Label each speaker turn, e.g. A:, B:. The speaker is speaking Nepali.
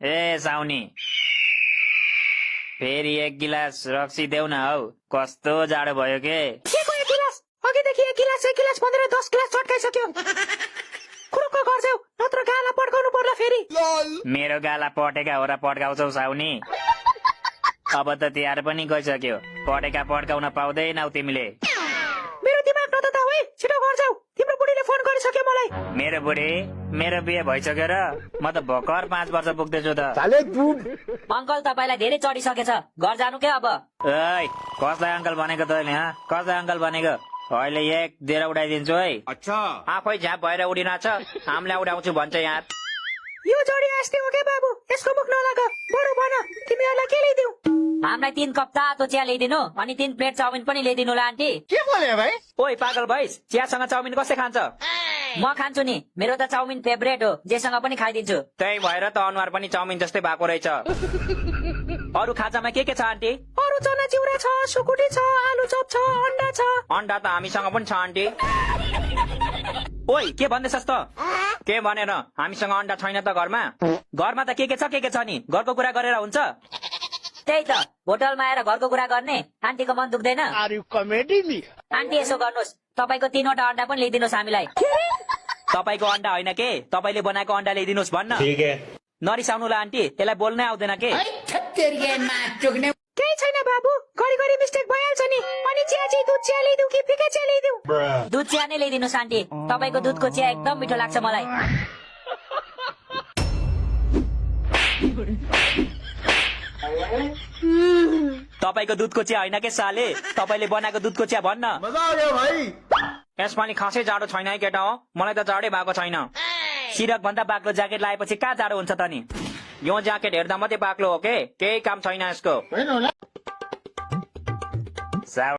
A: ए साउनी फेरि एक गिलास रक्सी देऊ न हौ, कस्तो जाडो भयो के।
B: केको एक गिलास? अघिदेखि एक गिलास भनेर 10 गिलास चट्काइसक्यो। कुरुक्क गर्छौ नत्र गाला पड्काउनु पर्ला फेरि।
A: मेरो गाला पटेका हो र पड्काउँछौ साउनी? अब त तिहार पनि गइसक्यो, पटेका पड्काउन पाउँदैनौ तिमीले।
B: मेरो दिमाग नतताउ है, छिटो गर्छौ। तिम्रो बुढीले फोन गरिसक्यो मलाई।
A: मेरो बुढी? मेरो बिहे भइसक्यो र म त भर्खर 5 वर्ष पुग्दैछु त।
C: अंकल तपाईलाई धेरै चढिसकेछ, घर जानु के अब?
A: ओइ कसलाई अङ्कल भनेको तैँले? कसलाई अङ्कल भनेको? अहिले एक दिएर उडाइदिन्छु है।
D: अच्छा
A: आफै झ्याप भएर उडिनाछ, हामीलाई उडाउँछु भन्छ यहाँ।
B: यो जडी आस्ते हो के बाबु? यसको मुख नलाग। बडो भन, तिमीहरूलाई के ल्याइदिउ?
C: हामीलाई 3 कप तातो चिया ल्याइदिनु अनि 3 प्लेट चाउमिन पनि ल्याइदिनु होला आन्टी।
D: के बोले भाइ?
A: ओइ पागल भइस, चियासँग चाउमिन कसले खान्छ?
C: म खान्छु नि, मेरो त चाउमिन फेभरेट हो, जेसँग पनि खाइदिन्छु।
A: त्यही भएर त अनुहार पनि चाउमिन जस्तै भएको रहेछ। अरू खाजामा के छ आन्टी?
B: अरू चना चिउरा छ, सुकुटी छ, आलु चप छ, अन्डा छ।
A: अन्डा त हामीसँग पनि छ आन्टी। ओइ के भन्दैछस् त? के भनेर? हामीसँग अन्डा छैन त घरमा? घरमा त के छ नि? घरको कुरा गरेर हुन्छ?
C: त्यही त, होटलमा आएर घरको कुरा गर्ने आन्टीको मन दुख्दैन? आन्टी यसो गर्नुहोस्, तपाईँको 3वटा अन्डा पनि ल्याइदिनुहोस् हामीलाई।
A: तपाईँको अन्डा होइन के, तपाईँले बनाएको अन्डा ल्याइदिनुहोस् भन्न। नरिसाउनु ल आन्टी, यसलाई बोल्नै आउँदैन के?
B: केही छैन बाबु, घरि मिस्टेक भइहाल्छ नि। अनि चिया चाहिँ दुध चिया ल्याइदिउ कि फिका चिया ल्याइदिउ?
C: दुध चिया नै ल्याइदिनुहोस् आन्टी, तपाईँको दुधको चिया एकदम मिठो लाग्छ मलाई।
A: तपाईँको दुधको चिया होइन के साले, तपाईँले बनाएको दुधको चिया भन्न। यसमा नि खासै जाडो छैन है केटा हो, मलाई त जाडै भएको छैन। सिरक भन्दा बाक्लो ज्याकेट लगाएपछि कहाँ जाडो हुन्छ त नि? यो ज्याकेट हेर्दा मात्रै बाक्लो हो के, केही काम छैन यसको।